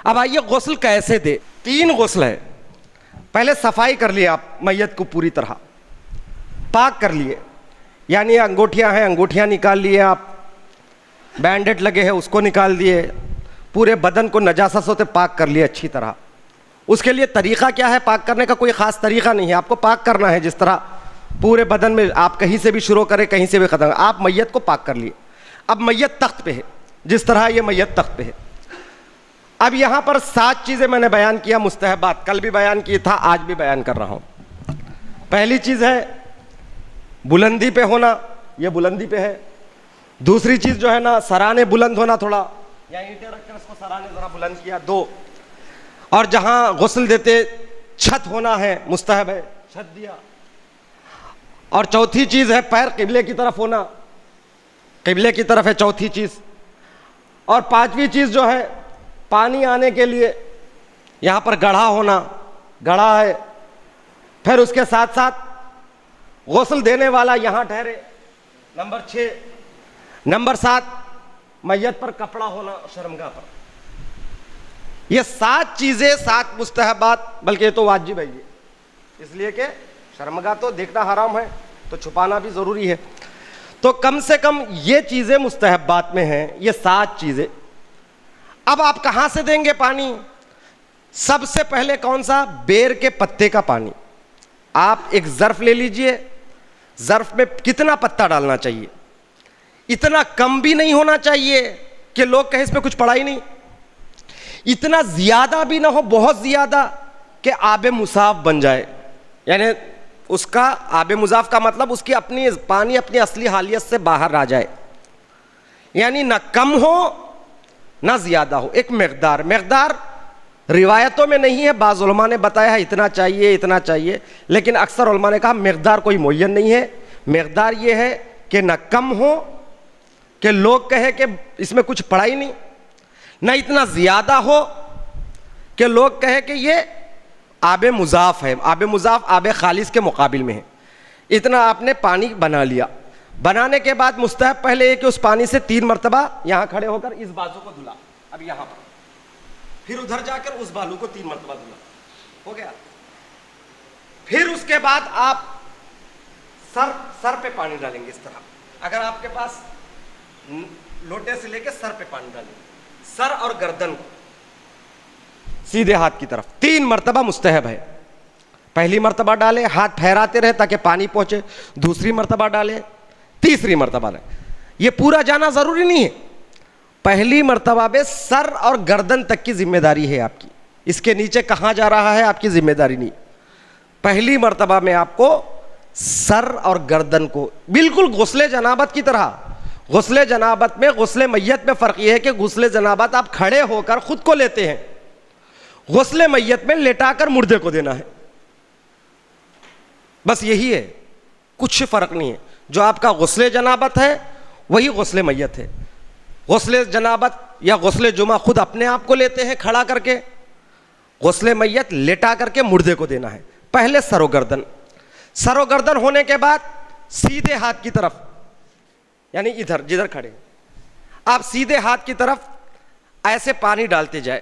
अब आइए गुस्ल कैसे दे। 3 गुस्ल है। पहले सफाई कर लिए आप मैयत को पूरी तरह पाक कर लिए, यानी अंगूठियां हैं अंगूठियां निकाल लिए आप, बैंडेड लगे हैं उसको निकाल दिए, पूरे बदन को नजासत से पाक कर लिए अच्छी तरह। उसके लिए तरीका क्या है? पाक करने का कोई ख़ास तरीका नहीं है, आपको पाक करना है जिस तरह पूरे बदन में, आप कहीं से भी शुरू करें कहीं से भी ख़त्म। आप मैयत को पाक कर लिए। अब मैयत तख्त पे है, जिस तरह ये मैयत तख्त पे है। अब यहाँ पर 7 चीज़ें मैंने बयान किया मुस्तहबात, कल भी बयान किया था, आज भी बयान कर रहा हूँ। पहली चीज़ है बुलंदी पे होना, ये बुलंदी पे है। दूसरी चीज़ जो है ना, सराने बुलंद होना, थोड़ा या ईंटें रखकर इसको सराने ज़रा बुलंद किया। 2, और जहाँ गुस्ल देते छत होना है, मुस्तहब है, छत दिया। और चौथी चीज़ है पैर किबले की तरफ होना, किबले की तरफ है चौथी चीज़। और 5वीं चीज़ जो है पानी आने के लिए यहाँ पर गढ़ा होना, गढ़ा है। फिर उसके साथ साथ गुस्ल देने वाला यहाँ ठहरे, नंबर 6। नंबर 7 मैयत पर कपड़ा होना शर्मगाह पर। ये 7 चीज़ें, 7 मुस्तहबात, बल्कि ये तो वाजिब है ये, इसलिए कि शर्मगाह तो देखना हराम है तो छुपाना भी ज़रूरी है। तो कम से कम ये चीज़ें मुस्तहबात में हैं, ये 7 चीज़ें। अब आप कहाँ से देंगे पानी? सबसे पहले कौन सा? बेर के पत्ते का पानी। आप एक ज़र्फ़ ले लीजिए, ज़र्फ़ में कितना पत्ता डालना चाहिए? इतना कम भी नहीं होना चाहिए कि लोग कहें इस पे कुछ पड़ा ही नहीं, इतना ज़्यादा भी ना हो बहुत ज़्यादा कि आबे मुसाफ बन जाए। यानी उसका आबे मुजाफ का मतलब उसकी अपनी पानी अपनी असली हालियत से बाहर आ जाए, यानी ना कम हो ना ज़्यादा हो। एक मकदार, मकदार रिवायतों में नहीं है, बाज़ उलमा ने बताया है इतना चाहिए इतना चाहिए, लेकिन अक्सर उलमा ने कहा मकदार कोई मुय्यन नहीं है। मकदार ये है कि ना कम हो कि लोग कहे कि इसमें कुछ पड़ा ही नहीं, ना इतना ज़्यादा हो कि लोग कहे कि ये आबे मुजाफ है। आबे मुजाफ आबे खालिस के मुकाबिल में है। इतना आपने पानी बना लिया। बनाने के बाद मुस्तहब पहले ये कि उस पानी से 3 मरतबा यहाँ खड़े होकर इस बाजू को धुला, अब यहाँ पर, फिर उधर जाकर उस बालू को 3 मरतबा धुला, हो गया। फिर उसके बाद आप सर पे पानी डालेंगे इस तरह। अगर आपके पास लोटे से लेके सर पे पानी डालेंगे, सर और गर्दन को सीधे हाथ की तरफ 3 मरतबा मुस्तहब है। पहली मरतबा डाले, हाथ फहराते रहे ताकि पानी पहुंचे, दूसरी मरतबा डाले, तीसरी मरतबा डाले। ये पूरा जाना जरूरी नहीं है, पहली मरतबा में सर और गर्दन तक की जिम्मेदारी है आपकी, इसके नीचे कहां जा रहा है आपकी जिम्मेदारी नहीं। पहली मरतबा में आपको सर और गर्दन को, बिल्कुल गुस्ले जनाबत की तरह। गुस्ले जनाबत में गुस्ले मैयत में फ़र्क यह है कि गुस्ले जनाबत आप खड़े होकर खुद को लेते हैं, गुस्ले मैयत में लेटाकर मुर्दे को देना है, बस यही है, कुछ फ़र्क नहीं है। जो आपका गुस्ले जनाबत है वही गुस्ले मैयत है। गुस्ले जनाबत या गुस्ले जुमा खुद अपने आप को लेते हैं खड़ा करके, गुस्ले मैयत लेटा करके मुर्दे को देना है। पहले सरोगर्दन, सरोगर्दन होने के बाद सीधे हाथ की तरफ, यानी इधर जिधर खड़े आप सीधे हाथ की तरफ ऐसे पानी डालते जाए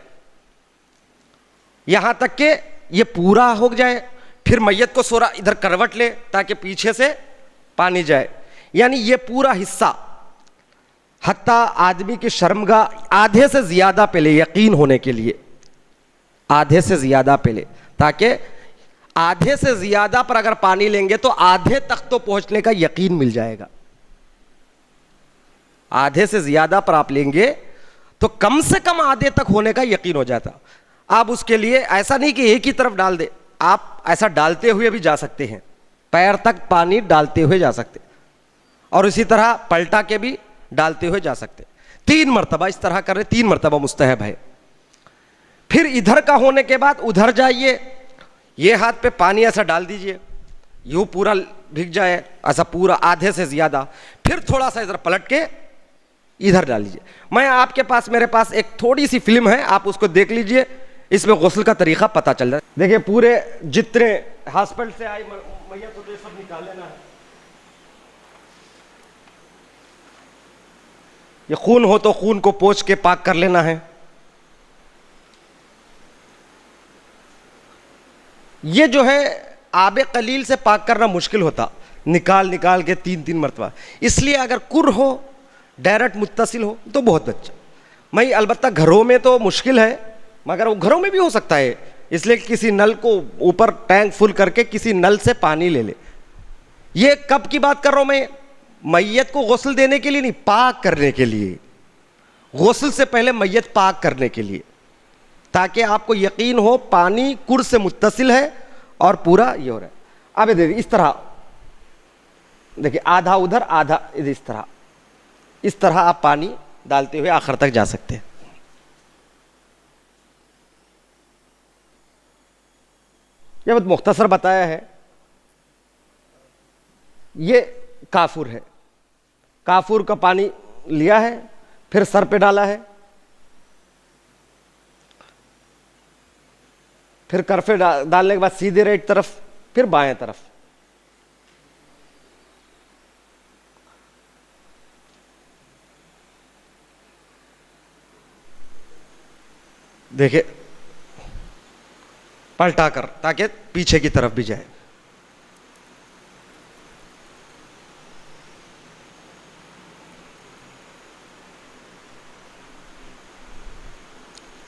यहां तक कि ये पूरा हो जाए। फिर मैयत को सोरा इधर करवट ले ताकि पीछे से पानी जाए, यानी ये पूरा हिस्सा, हत्ता आदमी की शर्मगाह आधे से ज्यादा पहले, यकीन होने के लिए आधे से ज्यादा पहले, ताकि आधे से ज्यादा पर अगर पानी लेंगे तो आधे तक तो पहुंचने का यकीन मिल जाएगा। आधे से ज्यादा पर आप लेंगे तो कम से कम आधे तक होने का यकीन हो जाता। आप उसके लिए ऐसा नहीं कि एक ही तरफ डाल दे, आप ऐसा डालते हुए भी जा सकते हैं, पैर तक पानी डालते हुए जा सकते, और इसी तरह पलटा के भी डालते हुए जा सकते। 3 मरतबा इस तरह कर रहे, 3 मरतबा मुस्तहब है। फिर इधर का होने के बाद उधर जाइए, ये हाथ पे पानी ऐसा डाल दीजिए, यूं पूरा भीग जाए, ऐसा पूरा आधे से ज्यादा। फिर थोड़ा सा इधर पलट के इधर डाल लीजिए। मैं आपके पास, मेरे पास एक थोड़ी सी फिल्म है, आप उसको देख लीजिए, इसमें गुस्ल का तरीका पता चल रहा है। देखिए पूरे जितने हॉस्पिटल से आई मैयत को तो ये सब निकाल लेना है। ये खून हो तो खून को पोंछ के पाक कर लेना है। ये जो है आबे कलील से पाक करना मुश्किल होता, निकाल निकाल के 3-3 मरतबा। इसलिए अगर कुर हो, डायरेक्ट मुत्तसिल हो तो बहुत अच्छा। मैं अलबत्ता घरों में तो मुश्किल है, मगर वो घरों में भी हो सकता है, इसलिए किसी नल को ऊपर टैंक फुल करके किसी नल से पानी ले ले। ये कब की बात कर रहा हूं मैं? मैयत को गुस्ल देने के लिए नहीं, पाक करने के लिए। गुस्ल से पहले मैयत पाक करने के लिए, ताकि आपको यकीन हो पानी कुर से मुत्तसिल है और पूरा ये हो रहा है। अब देखिए इस तरह, देखिए आधा उधर आधा इधर, इस तरह आप पानी डालते हुए आखिर तक जा सकते हैं। यह बहुत मुख्तसर बताया है। ये काफूर है, काफूर का पानी लिया है, फिर सर पे डाला है, फिर करफे डालने के बाद सीधे राइट तरफ, फिर बाएं तरफ। देखिए पलटा कर, ताकि पीछे की तरफ भी जाए।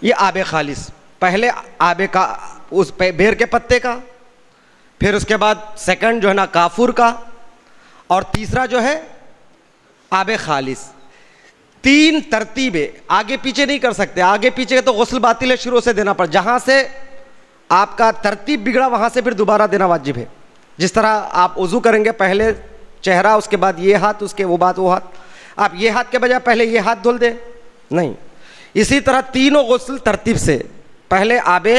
ये आबे खालिस, पहले आबे का उस बेर के पत्ते का, फिर उसके बाद सेकंड जो है ना काफूर का, और तीसरा जो है आबे खालिस। 3 तरतीबें, आगे पीछे नहीं कर सकते। आगे पीछे तो गुस्ल बातिल है, शुरू से देना पड़, जहां से आपका तरतीब बिगड़ा वहां से फिर दोबारा देना वाजिब है। जिस तरह आप वजू करेंगे, पहले चेहरा, उसके बाद ये हाथ, उसके वो बात वो हाथ, आप ये हाथ के बजाय पहले ये हाथ धुल दे, नहीं। इसी तरह तीनों गुस्ल तरतीब से, पहले आबे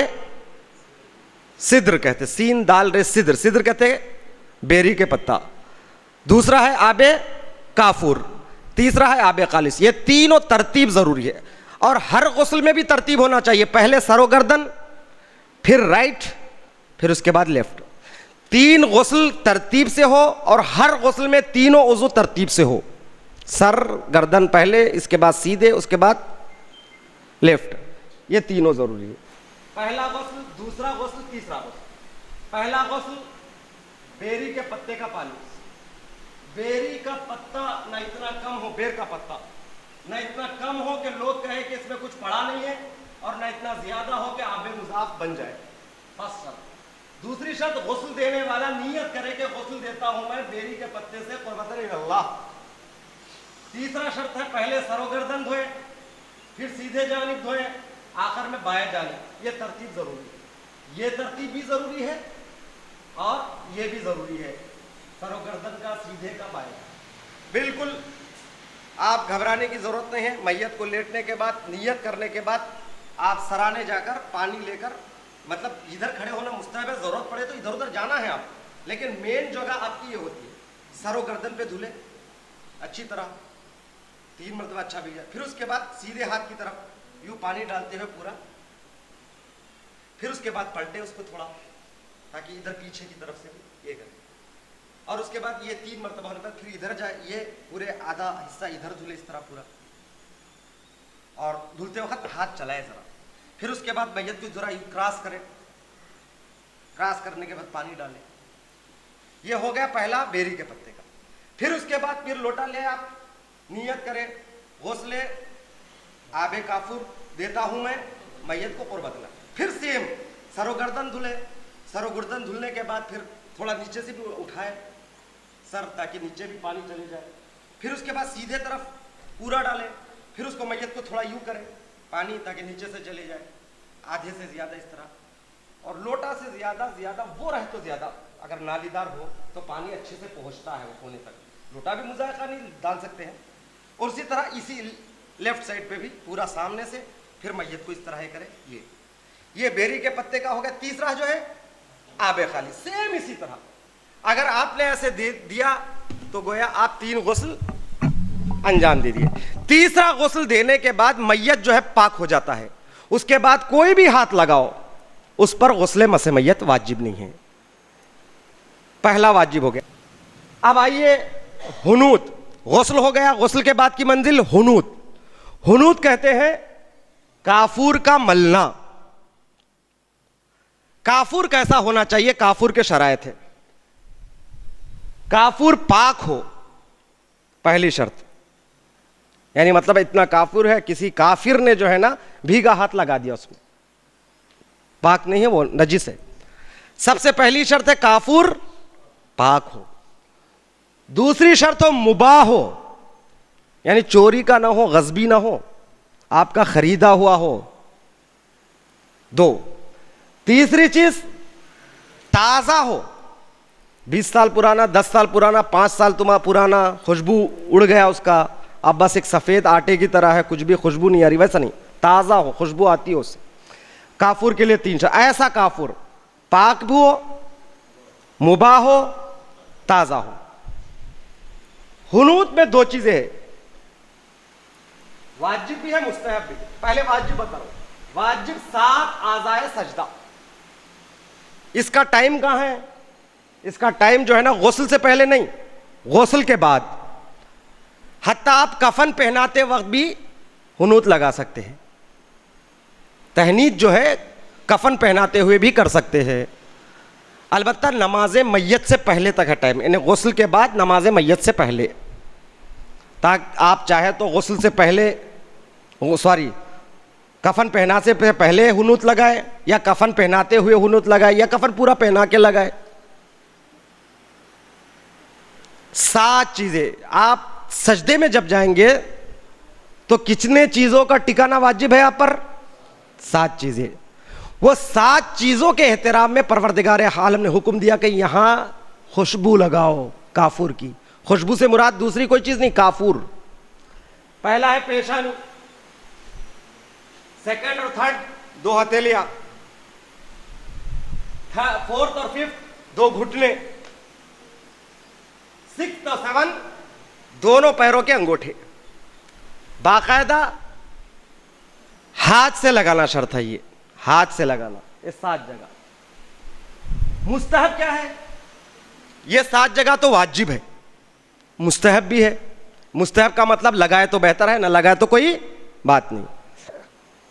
सिद्र कहते, सीन दाल रे सिद्र, सिद्र कहते बेरी के पत्ता, दूसरा है आबे काफूर, तीसरा है आबे खालिस। ये तीनों तरतीब जरूरी है, और हर गुस्ल में भी तरतीब होना चाहिए। पहले सरो गर्दन, फिर राइट, फिर उसके बाद लेफ्ट। 3 गुस्ल तरतीब से हो, और हर गुस्ल में तीनों उज़ू तरतीब से हो। सर गर्दन पहले, इसके बाद सीधे, उसके बाद लेफ्ट, ये तीनों जरूरी है। पहला गुस्ल, दूसरा गुस्ल, तीसरा गुस्ल। पहला गुस्ल बेरी के पत्ते का पानी। बेरी का पत्ता ना इतना कम हो, बेर का पत्ता ना इतना कम हो कि लोग कहें कि इसमें कुछ पड़ा नहीं है, और ना इतना ज्यादा हो कि आबे मुजाफ बन जाए। फर्स्ट शर्त। दूसरी शर्त, गुस्ल देने वाला नियत करे कि गुस्ल देता हूं मैं बेरी के पत्ते से कुर्बतन इल्लाह। तीसरा शर्त है, पहले सरोगर्दन धोए, फिर सीधे जानिब धोए, आखिर में बाएं जानिब। ये तरतीब जरूरी है। ये तरतीब भी जरूरी है और ये भी जरूरी है, सरोगर्दन का, सीधे का, बाएं। बिल्कुल आप घबराने की जरूरत नहीं है। मैयत को लेटने के बाद, नियत करने के बाद आप सराने जाकर पानी लेकर, मतलब इधर खड़े होना मुस्तहब है, जरूरत पड़े तो इधर उधर जाना है आप, लेकिन मेन जगह आपकी ये होती है, सरो गर्दन पे धुले अच्छी तरह 3 मरतबा, अच्छा भी जाए। फिर उसके बाद सीधे हाथ की तरफ यूं पानी डालते हुए पूरा, फिर उसके बाद पलटे उसको थोड़ा, ताकि इधर पीछे की तरफ से ये करें, और उसके बाद ये 3 मरतबा होने पर फिर इधर जाए, ये पूरे आधा हिस्सा इधर धुले इस तरह पूरा, और धुलते वक्त हाथ चलाए जरा। फिर उसके बाद मैयत को जरा क्रॉस करें, क्रॉस करने के बाद पानी डालें। ये हो गया पहला बेरी के पत्ते का। फिर उसके बाद फिर लोटा ले आप, नियत करें गुस्ले आबे काफूर देता हूं मैं मैयत को कुर्बतला। फिर सेम सरोगर्दन धुले, सरोगर्दन धुलने के बाद फिर थोड़ा नीचे से भी उठाए सर, ताकि नीचे भी पानी चले जाए। फिर उसके बाद सीधे तरफ पूरा डालें, फिर उसको मैयत को थोड़ा यूं करें पानी, ताकि नीचे से चले जाए, आधे से ज्यादा इस तरह। और लोटा से ज्यादा वो रहे तो ज्यादा, अगर नालीदार हो तो पानी अच्छे से पहुंचता है वो कोने तक, लोटा भी मुजायका नहीं डाल सकते हैं। और उसी तरह इसी लेफ्ट साइड पे भी पूरा सामने से, फिर मैयत को इस तरह करें। ये बेरी के पत्ते का हो गया। तीसरा जो है आबे खाली, सेम इसी तरह। अगर आपने ऐसे दे दिया तो गोया आप 3 गुस्ल अंजाम दे दिए। तीसरा गुस्ल देने के बाद मैयत जो है पाक हो जाता है। उसके बाद कोई भी हाथ लगाओ उस पर गुस्ले मसे मैयत वाजिब नहीं है। पहला वाजिब हो गया। अब आइए हुनूत, गुस्ल हो गया। गुस्ल के बाद की मंजिल हुनूत। हुनूत कहते हैं काफूर का मलना। काफूर कैसा होना चाहिए, काफूर के शरायत है। काफूर पाक हो, पहली शर्त। यानी मतलब इतना काफूर है, किसी काफिर ने जो है ना भीगा हाथ लगा दिया उसमें, पाक नहीं है, वो नजिस है। सबसे पहली शर्त है काफूर पाक हो। दूसरी शर्त हो मुबाह हो, यानी चोरी का ना हो, गजबी ना हो, आपका खरीदा हुआ हो। 2, तीसरी चीज ताजा हो, 20 साल पुराना, 10 साल पुराना, 5 साल तुम्हारा पुराना, खुशबू उड़ गया उसका, अब बस एक सफेद आटे की तरह है, कुछ भी खुशबू नहीं आ रही, वैसा नहीं, ताजा हो, खुशबू आती है उससे। काफूर के लिए 3 शर्त। ऐसा काफूर पाक भी हो, मुबाह हो, ताजा हो। हुनूत में 2 चीजें हैं, वाजिब भी है, मुस्तहब भी। पहले वाजिब बताओ। वाजिब 7 आज़ाए सजदा। इसका टाइम कहां है? इसका टाइम जो है ना गुस्ल से पहले नहीं, गुस्ल के बाद। हत्ता आप कफन पहनाते वक्त भी हुनूत लगा सकते हैं। तहनीत जो है कफन पहनाते हुए भी कर सकते हैं। अलबत्ता नमाज मैयत से पहले तक है टाइम, यानी गुस्ल के बाद नमाज मैयत से पहले। ताकि आप चाहे तो गुस्ल से पहले, सॉरी, कफन पहना से पहले हुनूत लगाए, या कफन पहनाते हुए हुनूत लगाए, या कफन पूरा पहना के लगाए। 7 चीजें। आप सजदे में जब जाएंगे तो कितने चीजों का टिकाना वाजिब है आप पर? 7 चीजें। वो 7 चीजों के एहतराम में परवरदिगार आलम ने हुक्म दिया कि यहां खुशबू लगाओ काफूर की। खुशबू से मुराद दूसरी कोई चीज नहीं, काफूर। पहला है पेशानी, सेकंड और थर्ड 2 हथेलियां, 4th और 5th 2 घुटने, 6th और 7th दोनों पैरों के अंगूठे। बाकायदा हाथ से लगाना शर्त है, ये हाथ से लगाना, ये 7 जगह। मुस्तहब क्या है? ये 7 जगह तो वाजिब है, मुस्तहब भी है। मुस्तहब का मतलब लगाए तो बेहतर है, ना लगाए तो कोई बात नहीं।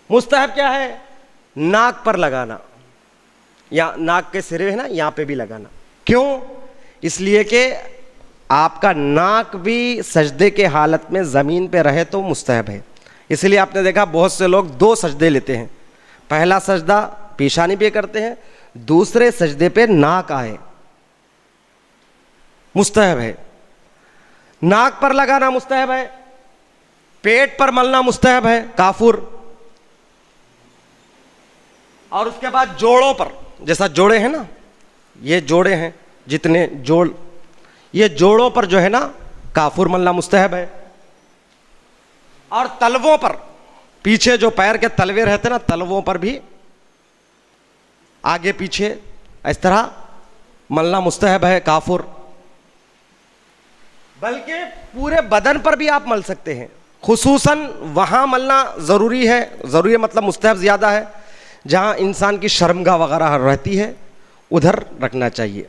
मुस्तहब क्या है? नाक पर लगाना, या नाक के सिरे है ना, यहां पे भी लगाना। क्यों? इसलिए कि आपका नाक भी सजदे के हालत में जमीन पे रहे तो मुस्तहब है। इसलिए आपने देखा बहुत से लोग 2 सजदे लेते हैं। पहला सजदा पेशानी पे करते हैं, दूसरे सजदे पे नाक आए, मुस्तहब है। नाक पर लगाना मुस्तहब है, पेट पर मलना मुस्तहब है, काफूर। और उसके बाद जोड़ों पर, जैसा जोड़े हैं ना, ये जोड़े हैं जितने जोड़, ये जोड़ों पर जो है ना काफूर मलना मुस्तहब है। और तलवों पर, पीछे जो पैर के तलवे रहते ना, तलवों पर भी आगे पीछे इस तरह मलना मुस्तहब है काफूर। बल्कि पूरे बदन पर भी आप मल सकते हैं, खुसूसन वहां मलना जरूरी है, जरूरी मतलब मुस्तहब ज्यादा है, जहां इंसान की शर्मगाह वगैरह रहती है, उधर रखना चाहिए।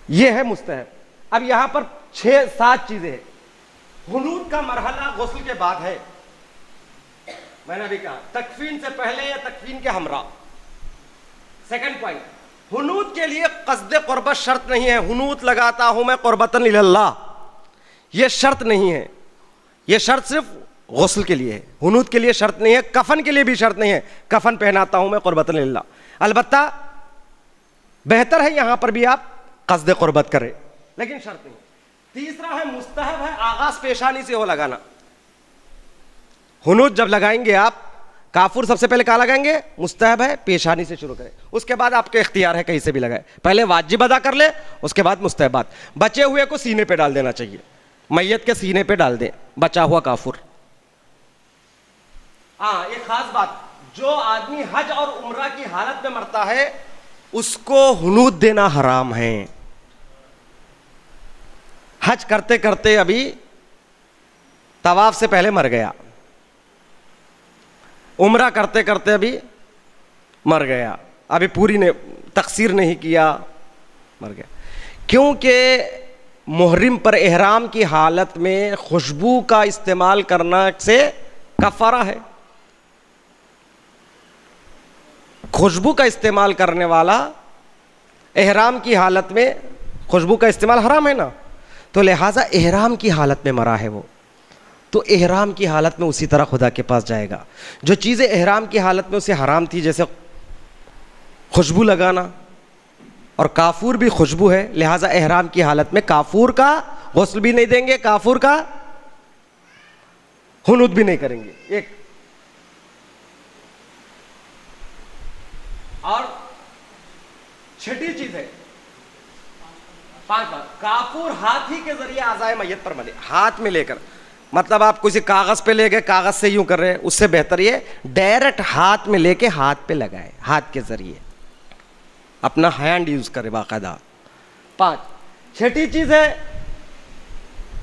यह है मुस्तहब। अब यहां पर 6-7 चीजें हैं। हुनूत का मरहला गुस्ल के बाद है, मैंने अभी कहा, तकफीन से पहले या तकफीन के हमरा। सेकंड पॉइंट, हुनूत के लिए क़स्द क़ुर्बत शर्त नहीं है। हुनूत लगाता हूं मैं क़ुर्बतन इलल्लाह, यह शर्त नहीं है। यह शर्त सिर्फ गुस्ल के लिए है, हुनूत के लिए शर्त नहीं है। कफन के लिए भी शर्त नहीं है, कफन पहनाता हूं मैं क़ुर्बतन इलल्लाह। अलबत्ता बेहतर है यहां पर भी आप क़स्द क़ुर्बत करें, लेकिन शर्त नहीं। तीसरा है मुस्तहब है, आगाज पेशानी से हो लगाना। हुनूत जब लगाएंगे आप, काफूर सबसे पहले कहां लगाएंगे? मुस्तहब है, पेशानी से शुरू करें। उसके बाद आपके इख्तियार है, कहीं से भी लगाए। पहले वाजिब अदा कर ले, उसके बाद मुस्तहबात। बचे हुए को सीने पे डाल देना चाहिए, मैयत के सीने पे डाल दें बचा हुआ काफूर। हाँ, एक खास बात, जो आदमी हज और उम्रा की हालत में मरता है उसको हुनूत देना हराम है। हज करते करते अभी तवाफ से पहले मर गया, उम्रा करते करते अभी मर गया, अभी पूरी ने तकसीर नहीं किया, मर गया। क्योंकि मुहर्रिम पर एहराम की हालत में खुशबू का इस्तेमाल करना से कफारा है। खुशबू का इस्तेमाल करने वाला एहराम की हालत में, खुशबू का इस्तेमाल हराम है ना, तो लिहाजा एहराम की हालत में मरा है वो, तो एहराम की हालत में उसी तरह खुदा के पास जाएगा। जो चीज़ें एहराम की हालत में उसे हराम थी, जैसे खुशबू लगाना, और काफूर भी खुशबू है, लिहाजा एहराम की हालत में काफूर का गुस्ल भी नहीं देंगे, काफूर का हुनूद भी नहीं करेंगे। एक और छठी चीज है, 5 बार काफूर हाथ ही के जरिए आज़ाए मैयत पर मले, हाथ में लेकर, मतलब आप किसी कागज पे ले गए, कागज से यूं कर रहे हैं, उससे बेहतर ये डायरेक्ट हाथ में लेके हाथ पे लगाए, हाथ के जरिए अपना हैंड यूज करे बाकायदा। 5 छठी चीज है,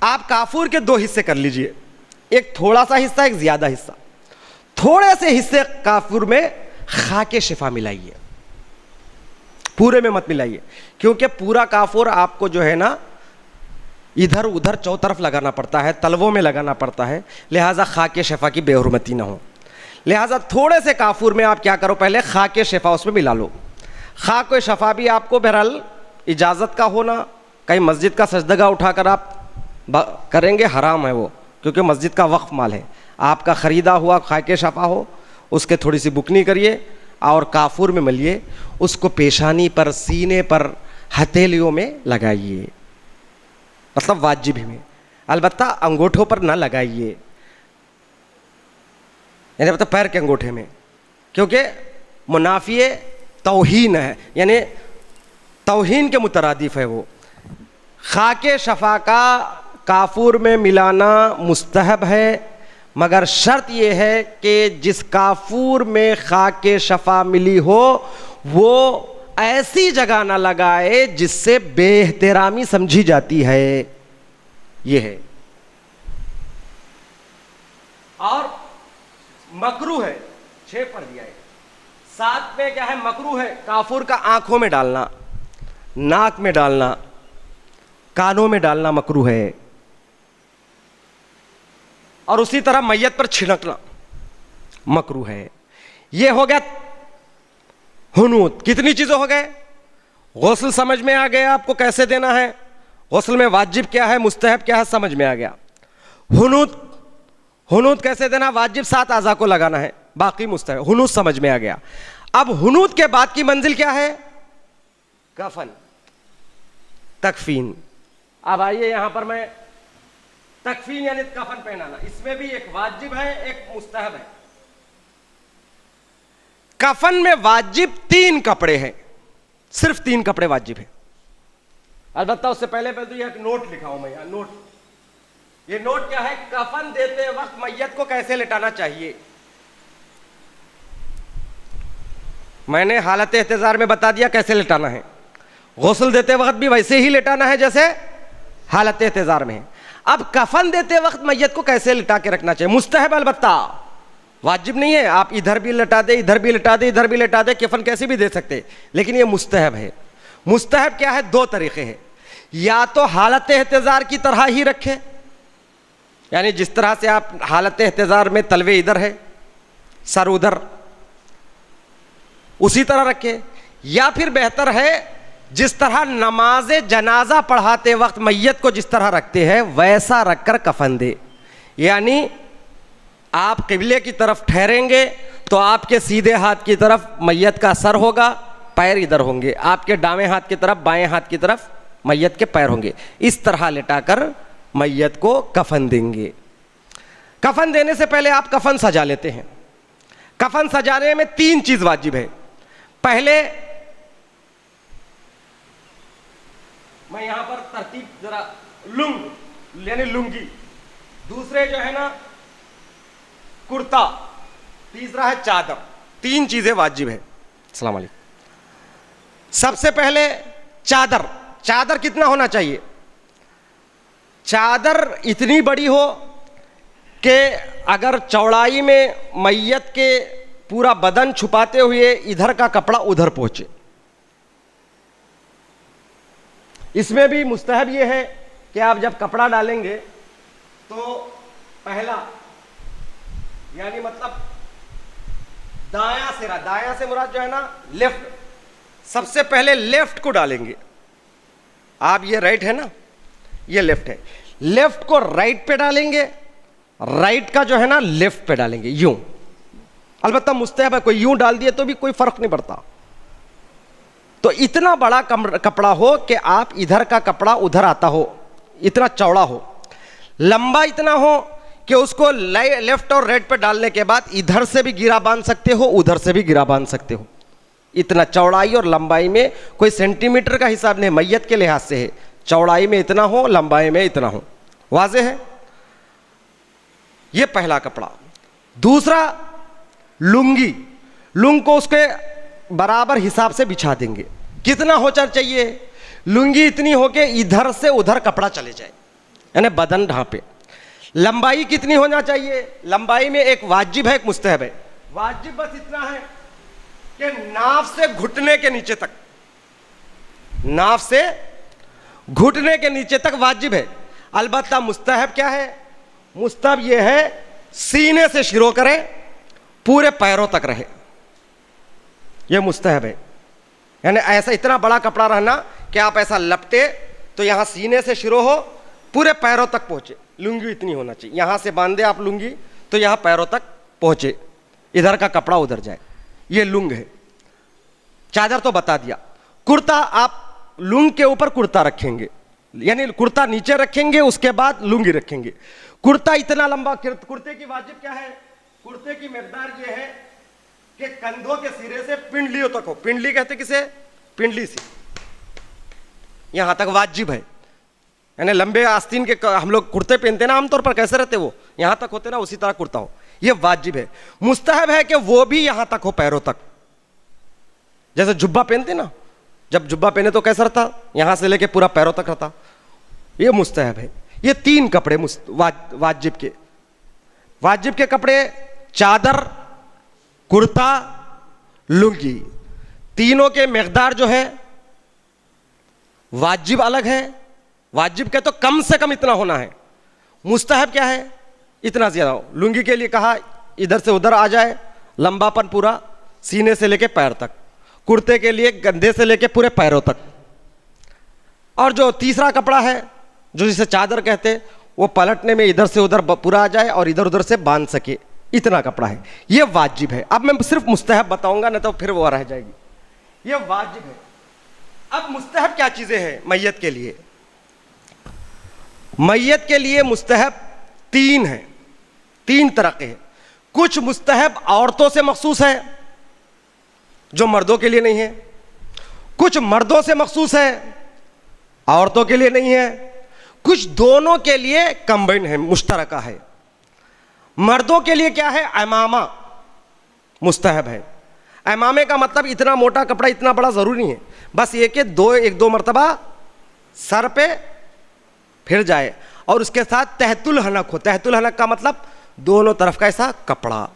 आप काफूर के 2 हिस्से कर लीजिए, एक थोड़ा सा हिस्सा, एक ज्यादा हिस्सा। थोड़े से हिस्से काफूर में खाके शिफा मिलाइए, पूरे में मत मिलाइए, क्योंकि पूरा काफूर आपको जो है ना इधर उधर चौतरफ लगाना पड़ता है, तलवों में लगाना पड़ता है, लिहाजा खाके शिफा की बेहुरमती ना हो। लिहाजा थोड़े से काफूर में आप क्या करो, पहले खाके शिफा उसमें मिला लो। खाके शिफा भी आपको बहरहाल इजाज़त का होना, कहीं मस्जिद का सजदगा उठाकर आप करेंगे, हराम है वो, क्योंकि मस्जिद का वक्फ माल है। आपका ख़रीदा हुआ खाके शिफा हो, उसके थोड़ी सी बुकनी करिए और काफूर में मलिए, उसको पेशानी पर, सीने पर, हथेलियों में लगाइए, मतलब वाजिब में, अलबत्ता अंगूठों पर ना लगाइए, यानी मतलब पैर के अंगूठे में, क्योंकि मुनाफिए तौहीन है, यानी तौहीन के मुतरादिफ है वो। खाके शफा का काफूर में मिलाना मुस्तहब है, मगर शर्त यह है कि जिस काफूर में खाके शफा मिली हो वो ऐसी जगह ना लगाए जिससे बेहतरामी समझी जाती है, यह है। और मकरू है, 6 पढ़ दिया है। 7 में क्या है, मकरू है काफूर का आंखों में डालना, नाक में डालना, कानों में डालना मकरू है, और उसी तरह मैयत पर छिड़कना मकरू है। यह हो गया हुनूद। कितनी चीजें हो गए, गुस्ल समझ में आ गया आपको कैसे देना है, गुस्ल में वाजिब क्या है, मुस्तहब क्या है, समझ में आ गया। हुनूद, हुनूद कैसे देना, वाजिब 7 आज़ा को लगाना है, बाकी मुस्तहब, हुनूद समझ में आ गया। अब हुनूद के बाद की मंजिल क्या है, कफन, तकफीन। अब आइए यहां पर मैं तकफीन यानी कफन पहनाना, इसमें भी एक वाजिब है, एक मुस्तहब है। कफन में वाजिब 3 कपड़े हैं, सिर्फ 3 कपड़े वाजिब है। अलबत्ता उससे पहले तो यह नोट लिखा हूं मैं यहां, नोट। ये नोट क्या है, कफन देते वक्त मैयत को कैसे लिटाना चाहिए। मैंने हालत एहतिजार में बता दिया कैसे लिटाना है, गुस्ल देते वक्त भी वैसे ही लिटाना है जैसे हालत एहतिजार में है। अब कफन देते वक्त मैयत को कैसे लिटा के रखना चाहिए, मुस्तहब, अलबत्ता वाजिब नहीं है। आप इधर भी लिटा दे, इधर भी लिटा दे, इधर भी लिटा दे, कफन कैसे भी दे सकते, लेकिन ये मुस्तहब है। मुस्तहब क्या है, 2 तरीके हैं, या तो हालत एहतिजार की तरह ही रखे, यानी जिस तरह से आप हालत एहतिजार में तलवे इधर है, सर उधर, उसी तरह रखे, या फिर बेहतर है जिस तरह नमाज जनाजा पढ़ाते वक्त मैयत को जिस तरह रखते हैं वैसा रखकर कफन दे। यानी आप किबले की तरफ ठहरेंगे तो आपके सीधे हाथ की तरफ मैयत का सर होगा, पैर इधर होंगे, आपके दाएं हाथ की तरफ, बाएं हाथ की तरफ मैयत के पैर होंगे। इस तरह लिटाकर मैयत को कफन देंगे। कफन देने से पहले आप कफन सजा लेते हैं। कफन सजाने में 3 चीज वाजिब है। पहले मैं यहां पर तरतीब जरा, लुंग यानी लुंगी, दूसरे जो है ना कुर्ता, तीसरा है चादर। 3 चीजें वाजिब है। अस्सलाम वालेकुम। सबसे पहले चादर। चादर कितना होना चाहिए, चादर इतनी बड़ी हो कि अगर चौड़ाई में मैयत के पूरा बदन छुपाते हुए इधर का कपड़ा उधर पहुंचे। इसमें भी मुस्तहब यह है कि आप जब कपड़ा डालेंगे तो पहला यानी मतलब दायां सिरा, दायां से मुराद जो है ना लेफ्ट, सबसे पहले लेफ्ट को डालेंगे। आप ये राइट है ना, ये लेफ्ट है, लेफ्ट को राइट पे डालेंगे, राइट का जो है ना लेफ्ट पे डालेंगे, यूं। अलबत्ता मुस्तहब है, कोई यूं डाल दिए तो भी कोई फर्क नहीं पड़ता। तो इतना बड़ा कपड़ा हो कि आप इधर का कपड़ा उधर आता हो, इतना चौड़ा हो, लंबा इतना हो कि उसको लेफ्ट और राइट पे डालने के बाद इधर से भी गिरा बांध सकते हो, उधर से भी गिरा बांध सकते हो। इतना चौड़ाई और लंबाई में कोई सेंटीमीटर का हिसाब नहीं, मैयत के लिहाज से है, चौड़ाई में इतना हो, लंबाई में इतना हो। वाज़े है? ये पहला कपड़ा। दूसरा लुंगी, लुंग को उसके बराबर हिसाब से बिछा देंगे। कितना होना चाहिए? लुंगी इतनी हो कि इधर से उधर कपड़ा चले जाए, यानी बदन ढांपे। लंबाई कितनी होना चाहिए? लंबाई में एक वाजिब है, एक मुस्तहब है। वाजिब बस इतना है कि नाफ से घुटने के नीचे तक, नाफ से घुटने के नीचे तक वाजिब है। अलबत्ता मुस्तहब क्या है? मुस्तहब यह है सीने से शुरू करें, पूरे पैरों तक रहे, यह मुस्तहब है। यानी ऐसा इतना बड़ा कपड़ा रहना कि आप ऐसा लपटे तो यहां सीने से शुरू हो, पूरे पैरों तक पहुंचे। लुंगी इतनी होना चाहिए, यहां से बांधे आप लुंगी तो यहां पैरों तक पहुंचे, इधर का कपड़ा उधर जाए, ये लुंग है। चादर तो बता दिया। कुर्ता, आप लुंग के ऊपर कुर्ता रखेंगे, यानी कुर्ता नीचे रखेंगे, उसके बाद लुंगी रखेंगे। कुर्ता इतना लंबा, कुर्ते की वाजिब क्या है? कुर्ते की मिकदार ये है कि कंधों के सिरे से पिंडलियों तक हो। पिंडली कहते किसे? पिंडली से यहां तक वाजिब है। यानी लंबे आस्तीन के हम लोग कुर्ते पहनते ना आमतौर पर, कैसे रहते वो, यहां तक होते ना, उसी तरह कुर्ता हो, ये वाजिब है। मुस्तहब है कि वो भी यहां तक हो, पैरों तक। जैसे जुब्बा पहनते ना, जब जुब्बा पहने तो कैसा रहता? यहां से लेके पूरा पैरों तक रहता, ये मुस्तहब है। ये 3 कपड़े वाजिब के। वाजिब के कपड़े चादर, कुर्ता, लुंगी, तीनों के मिकदार जो है वाजिब अलग है। वाजिब के तो कम से कम इतना होना है, मुस्तहब क्या है? इतना ज्यादा हो। लुंगी के लिए कहा इधर से उधर आ जाए, लंबापन पूरा सीने से लेके पैर तक। कुर्ते के लिए कंधे से लेके पूरे पैरों तक। और जो तीसरा कपड़ा है, जो जिसे चादर कहते, वो पलटने में इधर से उधर पूरा आ जाए और इधर उधर से बांध सके, इतना कपड़ा है, ये वाजिब है। अब मैं सिर्फ मुस्तहब बताऊंगा, ना तो फिर वो रह जाएगी। ये वाजिब है। अब मुस्तहब क्या चीजें हैं मैयत के लिए? मैयत के लिए मुस्तहब 3 है, 3 तरह के हैं। कुछ मुस्तहब औरतों से मखसूस है जो मर्दों के लिए नहीं है, कुछ मर्दों से मखसूस है, औरतों के लिए नहीं है, कुछ दोनों के लिए कंबाइन है, मुश्तरका है। मर्दों के लिए क्या है? इमामा मुस्तहब है। इमामे का मतलब इतना मोटा कपड़ा, इतना बड़ा जरूरी नहीं है, बस ये कि एक दो मर्तबा सर पे फिर जाए, और उसके साथ तहतुल हनक हो। तहतुल हनक का मतलब दोनों तरफ का ऐसा कपड़ा।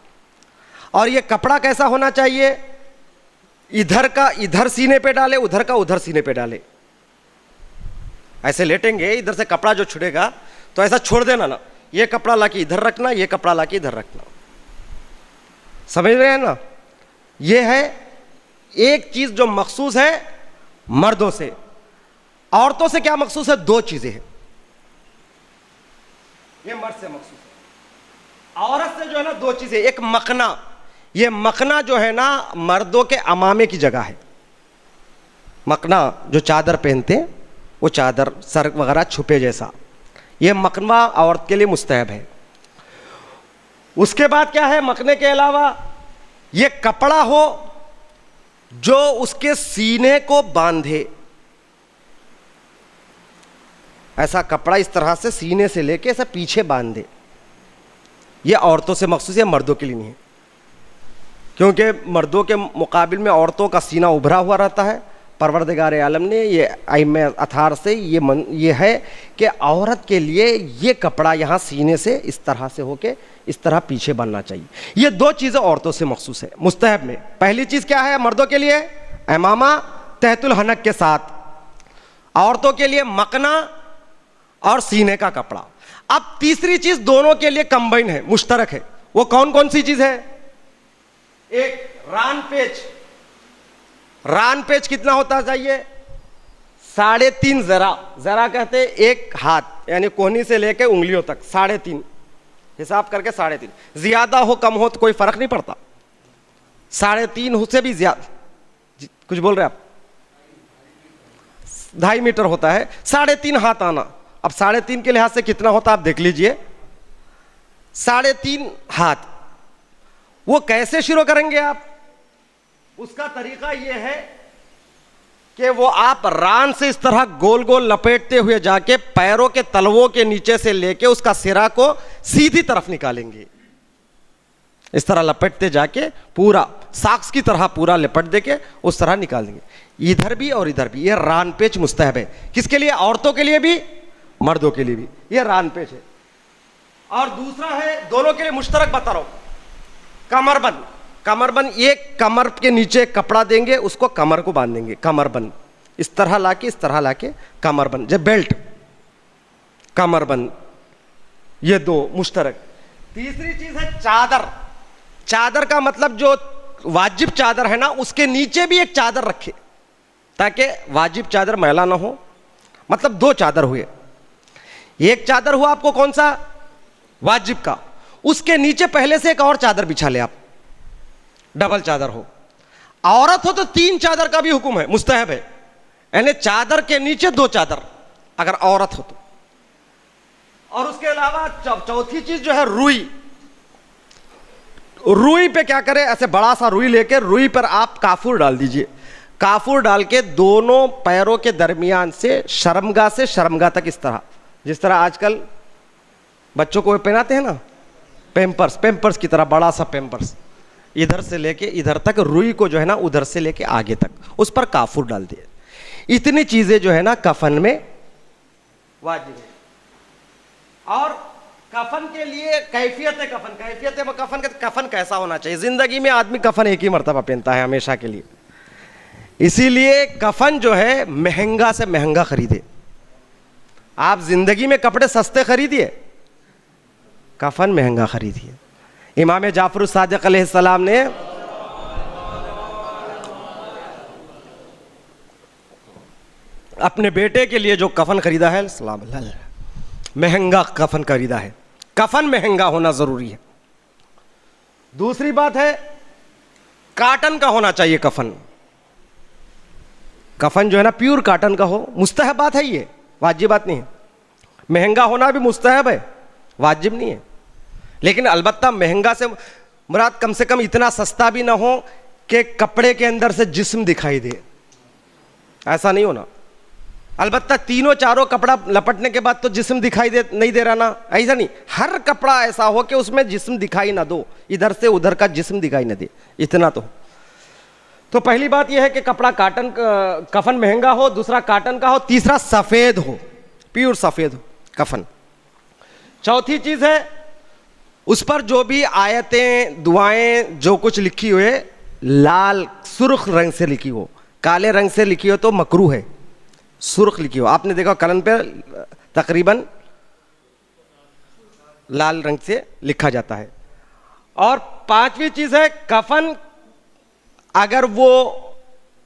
और ये कपड़ा कैसा होना चाहिए? इधर का इधर सीने पे डाले, उधर का उधर सीने पे डाले। ऐसे लेटेंगे, इधर से कपड़ा जो छुड़ेगा तो ऐसा छोड़ देना ना, ये कपड़ा लाके इधर रखना, ये कपड़ा लाके इधर रखना। समझ रहे हैं ना? ये है एक चीज जो मखसूस है मर्दों से। औरतों से क्या मखसूस है? 2 चीजें हैं। ये मर्द से मखसूस है। औरत से जो है ना 2 चीजें, एक मखना, ये मखना जो है ना मर्दों के अमामे की जगह है। मखना जो चादर पहनते हैं, वो चादर सर वगैरह छुपे जैसा, ये मखना औरत के लिए मुस्तहब है। उसके बाद क्या है? मखने के अलावा ये कपड़ा हो जो उसके सीने को बांधे। ऐसा कपड़ा इस तरह से सीने से लेके ऐसा पीछे बांध दे, ये औरतों से मखसूस है, मर्दों के लिए नहीं है। क्योंकि मर्दों के मुकाबिल में औरतों का सीना उभरा हुआ रहता है। परवरदिगार आलम ने ये आइम्मे अथार से ये है कि औरत के लिए ये कपड़ा यहाँ सीने से इस तरह से होके इस तरह पीछे बनना चाहिए। ये 2 चीज़ें औरतों से मखसूस है मुस्तहब में। पहली चीज़ क्या है मर्दों के लिए? इमामा तहतुल हनक के साथ। औरतों के लिए मकना और सीने का कपड़ा। अब तीसरी चीज़ दोनों के लिए कंबाइन है, मुश्तरक है। वो कौन कौन सी चीज़ है? एक रान पेच, रान पेच कितना होता चाहिए? 3.5 जरा, जरा कहते एक हाथ यानी कोहनी से लेके उंगलियों तक 3.5 हिसाब करके 3.5, ज्यादा हो कम हो तो कोई फर्क नहीं पड़ता, 3.5 से भी ज्यादा, कुछ बोल रहे आप, 2.5 मीटर होता है, 3.5 हाथ आना। अब 3.5 के लिहाज से कितना होता आप देख लीजिए, 3.5 हाथ। वो कैसे शुरू करेंगे आप? उसका तरीका यह है कि वो आप रान से इस तरह गोल गोल लपेटते हुए जाके पैरों के तलवों के नीचे से लेके उसका सिरा को सीधी तरफ निकालेंगे, इस तरह लपेटते जाके पूरा साक्स की तरह पूरा लपेट देके उस तरह निकाल देंगे, इधर भी और इधर भी। यह रान पेच मुस्तहब है, किसके लिए? औरतों के लिए भी मर्दों के लिए भी यह रान पेच है। और दूसरा है, दोनों के लिए मुश्तरक बता रहा हूं, कमरबंद। कमरबंद, एक कमर के नीचे कपड़ा देंगे, उसको कमर को बांधेंगे, कमरबंद इस तरह लाके इस तरह लाके कमरबंद, जब बेल्ट कमरबंद, ये 2 मुश्तरक। तीसरी चीज है चादर। चादर का मतलब जो वाजिब चादर है ना, उसके नीचे भी एक चादर रखे ताकि वाजिब चादर मैला ना हो, मतलब 2 चादर हुए। एक चादर हुआ आपको कौन सा? वाजिब का, उसके नीचे पहले से एक और चादर बिछा ले आप, डबल चादर हो। औरत हो तो 3 चादर का भी हुक्म है, मुस्तहब है, यानी चादर के नीचे 2 चादर अगर औरत हो तो। और उसके अलावा चौथी चीज जो है रुई। रुई पे क्या करें? ऐसे बड़ा सा रुई लेके रुई पर आप काफूर डाल दीजिए, काफूर डाल के दोनों पैरों के दरमियान से शर्मगाह तक, इस तरह जिस तरह आजकल बच्चों को पहनाते हैं ना, पेम्पर्स, पेम्पर्स की तरह बड़ा सा पेम्पर्स, इधर से लेके इधर तक, रुई को जो है ना उधर से लेके आगे तक उस पर काफूर डाल दिए। इतनी चीजें जो है ना कफन में वाजिब है। और कफन के लिए कैफियत है, कफन कैसा होना चाहिए? जिंदगी में आदमी कफन एक ही मर्तबा पहनता है हमेशा के लिए, इसीलिए कफन जो है महंगा से महंगा खरीदे। आप जिंदगी में कपड़े सस्ते खरीदिए, कफन महंगा खरीदिए। इमाम जाफर सादिक अलैहिस्सलाम ने अपने बेटे के लिए जो कफन खरीदा है, सलाम अल्लाह, महंगा कफन खरीदा है। कफन महंगा होना जरूरी है। दूसरी बात है, काटन का होना चाहिए कफन। कफन जो है ना प्योर काटन का हो, मुस्तहब बात है, ये वाजिब बात नहीं है। महंगा होना भी मुस्तहब है, वाजिब नहीं है। लेकिन अलबत्ता महंगा से मुराद कम से कम इतना सस्ता भी ना हो कि कपड़े के अंदर से जिस्म दिखाई दे, ऐसा नहीं होना। अलबत्ता 3-4 कपड़ा लपटने के बाद तो जिस्म दिखाई नहीं दे रहा ना, ऐसा नहीं। हर कपड़ा ऐसा हो कि उसमें जिस्म दिखाई ना दो, इधर से उधर का जिस्म दिखाई ना दे, इतना तो पहली बात यह है कि कपड़ा काटन, कफन महंगा हो, दूसरा काटन का हो, तीसरा सफेद हो, प्योर सफेद हो कफन। चौथी चीज है उस पर जो भी आयतें दुआएं जो कुछ लिखी हुए लाल सुर्ख रंग से लिखी हो, काले रंग से लिखी हो तो मकरूह है, सुर्ख लिखी हो। आपने देखा कलन पे तकरीबन लाल रंग से लिखा जाता है। और पांचवी चीज है कफन, अगर वो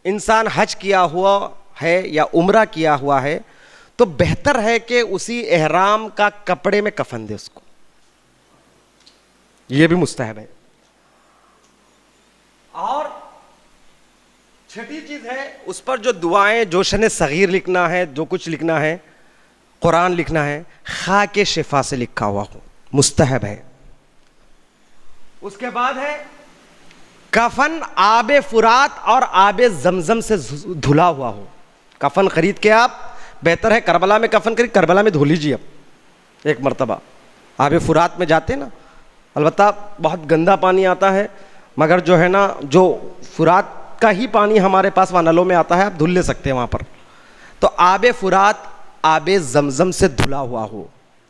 इंसान हज किया हुआ है या उम्रा किया हुआ है तो बेहतर है कि उसी एहराम का कपड़े में कफन दे उसको, ये भी मुस्तहब है। और छठी चीज है उस पर जो दुआएं, जोशन सगीर लिखना है, जो कुछ लिखना है, कुरान लिखना है, खाके शिफा से लिखा हुआ हो, मुस्तहब है। उसके बाद है कफन आबे फुरात और आबे जमजम से धुला हुआ हो। कफन खरीद के आप, बेहतर है करबला में कफन खरीद, करबला में धो लीजिए आप एक मरतबा। आबे फुरात में जाते ना, अलबत्ता बहुत गंदा पानी आता है, मगर जो है ना जो फुरात का ही पानी हमारे पास वहाँ नलों में आता है, आप धुल ले सकते हैं वहाँ पर। तो आबे फुरात आबे जमजम से धुला हुआ हो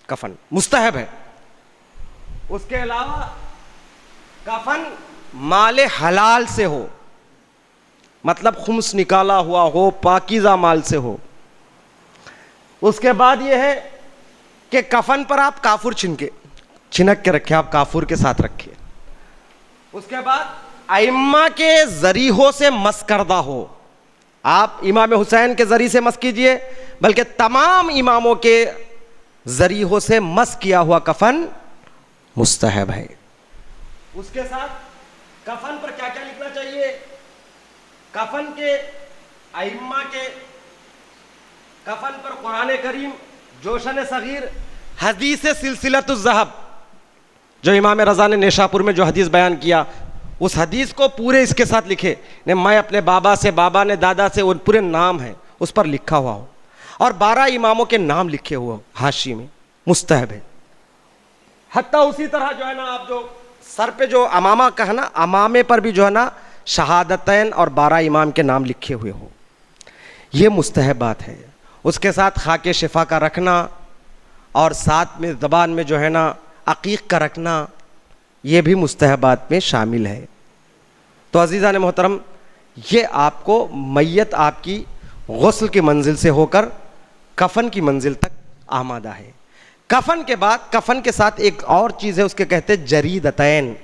कफन, मुस्तहब है। उसके अलावा कफन माले हलाल से हो, मतलब खुम्स निकाला हुआ हो, पाकीज़ा माल से हो। उसके बाद यह है कि कफन पर आप काफूर छिनक के रखें, आप काफूर के साथ रखिए। उसके बाद अइम्मा के जरीहों से मस करदा हो। आप इमाम हुसैन के जरिए से मस कीजिए, बल्कि तमाम इमामों के जरीहों से मस किया हुआ कफन मुस्तहब है। उसके साथ कफन पर क्या क्या लिखना चाहिए? कफन के अइम्मा के कफन पर कुरान करीम, जोशन सगीर, हदीस सिलसिलतुज़ ज़हब, जो इमाम रज़ा ने नेशापुर में जो हदीस बयान किया, उस हदीस को पूरे इसके साथ लिखे ने, मैं अपने बाबा से, बाबा ने दादा से, वो पूरे नाम है उस पर लिखा हुआ हो, और 12 इमामों के नाम लिखे हुए हाशी में, मुस्तहब है। हत्ता उसी तरह जो है ना, आप जो सर पे जो अमामा का है ना, अमामे पर भी जो है ना शहादतैन और 12 इमाम के नाम लिखे हुए हो, ये मुस्तहब बात है। उसके साथ खाके शिफा का रखना, और साथ में ज़बान में जो है ना अकीक का रखना, ये भी मुस्तहबात में शामिल है। तो अज़ीज़ान मोहतरम, ये आपको मैयत आपकी गुस्ल की मंजिल से होकर कफन की मंजिल तक आमादा है। कफन के बाद, कफन के साथ एक और चीज़ है, उसके कहते हैं जरीदतैन।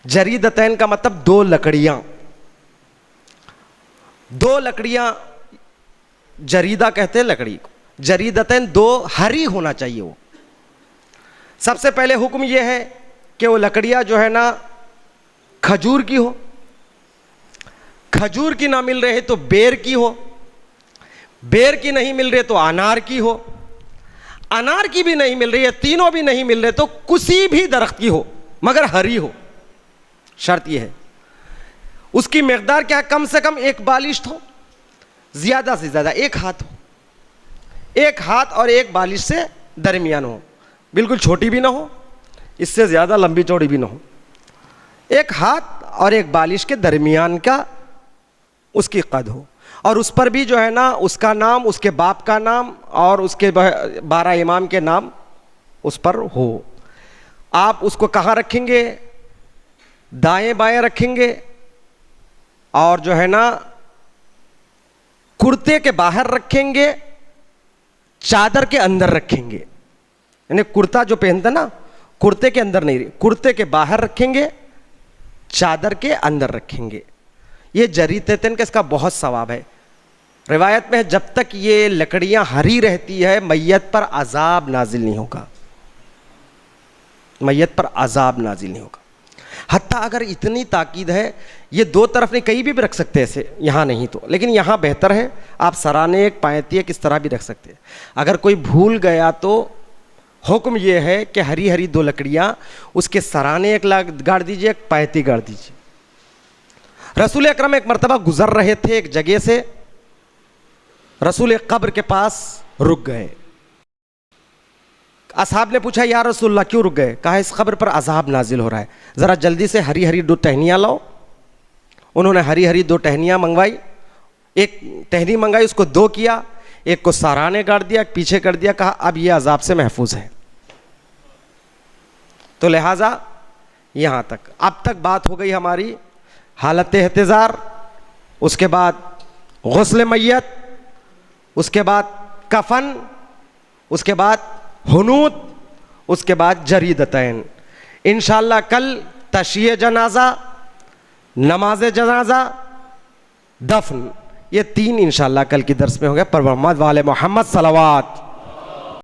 जरीदतैन का मतलब 2 लकड़ियाँ, 2 लकड़ियाँ, जरीदा कहते हैं लकड़ी को, जरीदतैन 2 हरी होना चाहिए वो। सबसे पहले हुक्म ये है कि वो लकड़ियाँ जो है ना खजूर की हो, खजूर की ना मिल रहे तो बेर की हो, बेर की नहीं मिल रही तो अनार की हो, अनार की भी नहीं मिल रही है, तीनों भी नहीं मिल रहे तो किसी भी दरख्त की हो मगर हरी हो। शर्त यह है। उसकी मकदार क्या है? कम से कम 1 बालिश हो, ज्यादा से ज्यादा 1 हाथ हो, 1 हाथ और 1 बालिश से दरमियान हो, बिल्कुल छोटी भी ना हो, इससे ज़्यादा लंबी चौड़ी भी ना हो, 1 हाथ और 1 बालिश के दरमियान का उसकी कद हो, और उस पर भी जो है ना उसका नाम, उसके बाप का नाम और उसके 12 इमाम के नाम उस पर हो। आप उसको कहाँ रखेंगे? दाएं बाएं रखेंगे, और जो है ना कुर्ते के बाहर रखेंगे, चादर के अंदर रखेंगे। यानी कुर्ता जो पहनता ना, कुर्ते के अंदर नहीं, कुर्ते के बाहर रखेंगे, चादर के अंदर रखेंगे। ये जरीदतैन का इसका बहुत सवाब है। रिवायत में है, जब तक ये लकड़ियां हरी रहती है मैयत पर अजाब नाजिल नहीं होगा, मैयत पर अजाब नाजिल नहीं होगा। हत्ता अगर इतनी ताकीद है, ये 2 तरफ नहीं, कहीं भी रख सकते हैं ऐसे, यहाँ नहीं तो, लेकिन यहाँ बेहतर है आप सराने एक पायती एक इस तरह भी रख सकते हैं। अगर कोई भूल गया तो हुक्म ये है कि हरी हरी 2 लकड़ियाँ उसके सराने एक गाड़ दीजिए, एक पायती गाड़ दीजिए। रसूल अकरम एक मरतबा गुजर रहे थे एक जगह से, रसूल कब्र के पास रुक गए। असहाब ने पूछा, या रसूलल्लाह क्यों रुक गए? कहा, इस कब्र पर अजाब नाजिल हो रहा है, ज़रा जल्दी से हरी हरी 2 टहनियाँ लाओ। उन्होंने हरी हरी 2 टहनियाँ मंगवाई, एक टहनी मंगाई, उसको 2 किया, एक को सराने गाड़ दिया, एक पीछे कर दिया, कहा अब ये अजाब से महफूज है। तो लिहाजा यहाँ तक, अब तक बात हो गई हमारी हालत एहतिज़ार, उसके बाद गुस्ल मैयत, उसके बाद कफन, उसके बाद हुनूत, उसके बाद जरीदतैन। इंशाअल्लाह कल तशिये जनाजा, नमाज जनाजा, दफन, ये 3 इंशाअल्लाह कल की दर्स में हो गया। पर मोहम्मद वाले मोहम्मद सलवात।